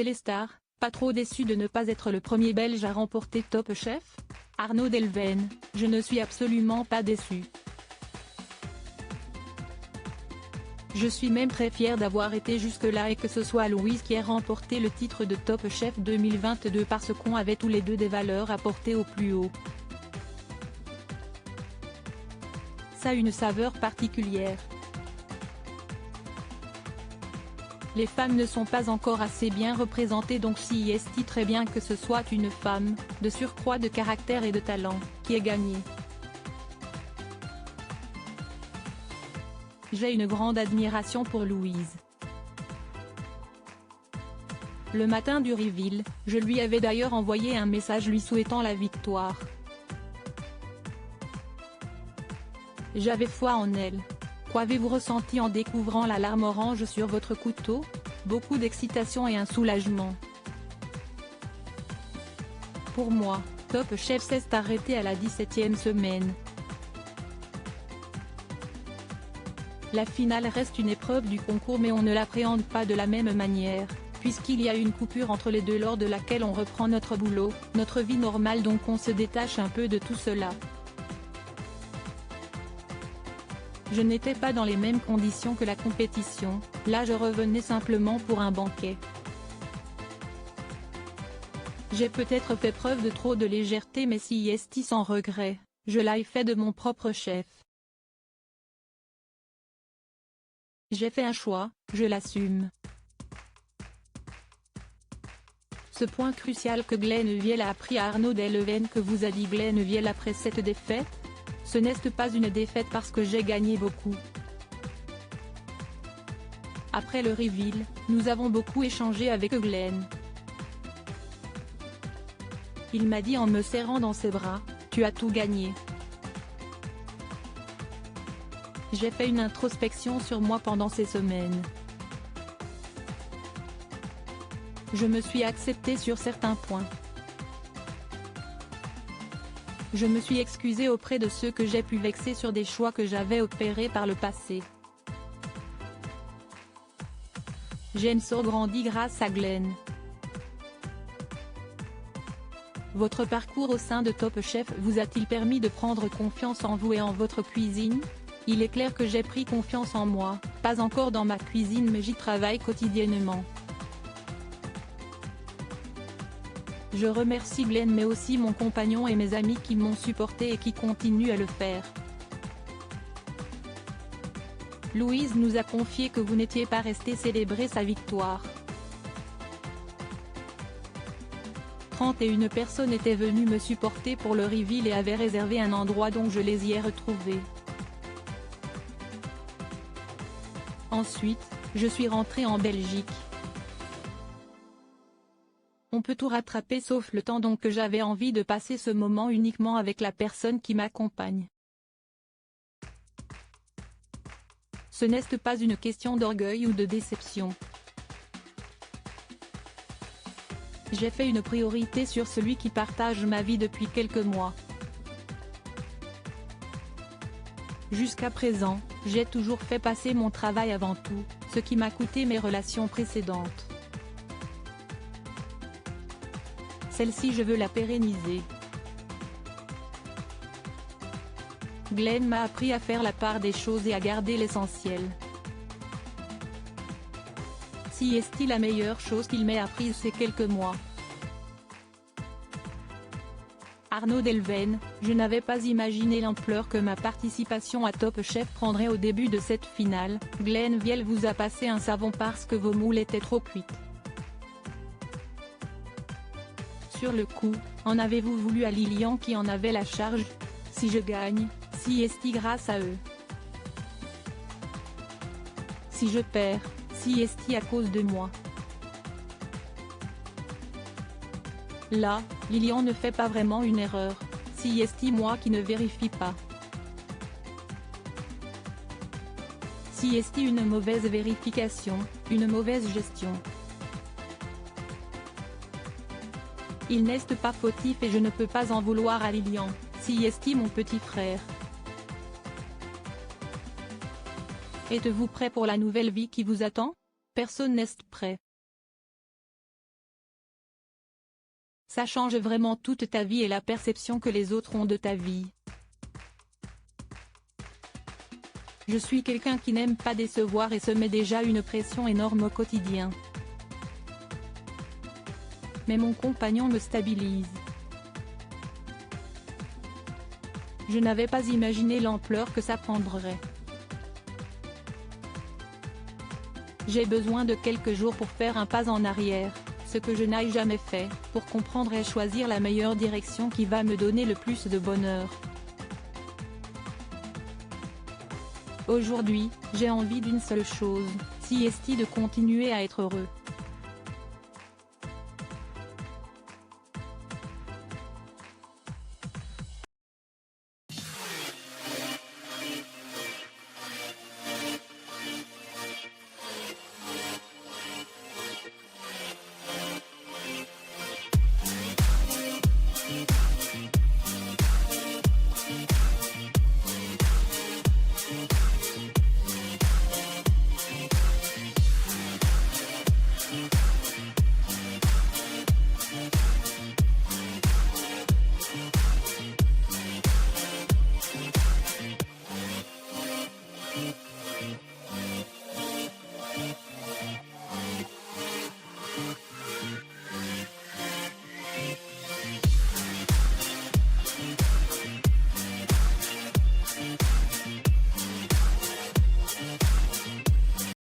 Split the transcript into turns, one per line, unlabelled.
Téléstar, pas trop déçu de ne pas être le premier Belge à remporter Top Chef? Arnaud Delvene: je ne suis absolument pas déçu. Je suis même très fier d'avoir été jusque-là et que ce soit Louise qui ait remporté le titre de Top Chef 2022 parce qu'on avait tous les deux des valeurs à porter au plus haut. Ça a une saveur particulière. Les femmes ne sont pas encore assez bien représentées, donc si est très bien que ce soit une femme, de surcroît de caractère et de talent, qui ait gagné. J'ai une grande admiration pour Louise. Le matin du reveal, je lui avais d'ailleurs envoyé un message lui souhaitant la victoire. J'avais foi en elle. Qu'avez-vous ressenti en découvrant la larme orange sur votre couteau? Beaucoup d'excitation et un soulagement. Pour moi, Top Chef s'est arrêté à la 17e semaine. La finale reste une épreuve du concours, mais on ne l'appréhende pas de la même manière, puisqu'il y a une coupure entre les deux lors de laquelle on reprend notre boulot, notre vie normale, donc on se détache un peu de tout cela. Je n'étais pas dans les mêmes conditions que la compétition, là je revenais simplement pour un banquet. J'ai peut-être fait preuve de trop de légèreté, mais si est sans regret, je l'ai fait de mon propre chef. J'ai fait un choix, je l'assume. Ce point crucial que Glenn Viel a appris à Arnaud Delvene. Que vous a dit Glenn Viel après cette défaite? Ce n'est pas une défaite parce que j'ai gagné beaucoup. Après le reveal, nous avons beaucoup échangé avec Glenn. Il m'a dit en me serrant dans ses bras, tu as tout gagné. J'ai fait une introspection sur moi pendant ces semaines. Je me suis acceptée sur certains points. Je me suis excusée auprès de ceux que j'ai pu vexer sur des choix que j'avais opérés par le passé. J'ai grandi grâce à Glenn. Votre parcours au sein de Top Chef vous a-t-il permis de prendre confiance en vous et en votre cuisine? Il est clair que j'ai pris confiance en moi, pas encore dans ma cuisine, mais j'y travaille quotidiennement. Je remercie Glenn, mais aussi mon compagnon et mes amis qui m'ont supporté et qui continuent à le faire. Louise nous a confié que vous n'étiez pas resté célébrer sa victoire. 31 personnes étaient venues me supporter pour le reveal et avaient réservé un endroit, donc je les y ai retrouvées. Ensuite, je suis rentrée en Belgique. On peut tout rattraper sauf le temps, donc j'avais envie de passer ce moment uniquement avec la personne qui m'accompagne. Ce n'est pas une question d'orgueil ou de déception. J'ai fait une priorité sur celui qui partage ma vie depuis quelques mois. Jusqu'à présent, j'ai toujours fait passer mon travail avant tout, ce qui m'a coûté mes relations précédentes. Celle-ci, je veux la pérenniser. Glenn m'a appris à faire la part des choses et à garder l'essentiel. Si est-il la meilleure chose qu'il m'ait apprise ces quelques mois? Arnaud Delvene: je n'avais pas imaginé l'ampleur que ma participation à Top Chef prendrait au début de cette finale. Glenn Viel vous a passé un savon parce que vos moules étaient trop cuites. Sur le coup, en avez-vous voulu à Lilian qui en avait la charge? Si je gagne, si est grâce à eux. Si je perds, si est à cause de moi. Là, Lilian ne fait pas vraiment une erreur, si est moi qui ne vérifie pas. Si est une mauvaise vérification, une mauvaise gestion. Il n'est pas fautif et je ne peux pas en vouloir à Lilian, si est mon petit frère. Êtes-vous prêt pour la nouvelle vie qui vous attend? Personne n'est prêt. Ça change vraiment toute ta vie et la perception que les autres ont de ta vie. Je suis quelqu'un qui n'aime pas décevoir et se met déjà une pression énorme au quotidien. Mais mon compagnon me stabilise. Je n'avais pas imaginé l'ampleur que ça prendrait. J'ai besoin de quelques jours pour faire un pas en arrière, ce que je n'ai jamais fait, pour comprendre et choisir la meilleure direction qui va me donner le plus de bonheur. Aujourd'hui, j'ai envie d'une seule chose, c'est de continuer à être heureux.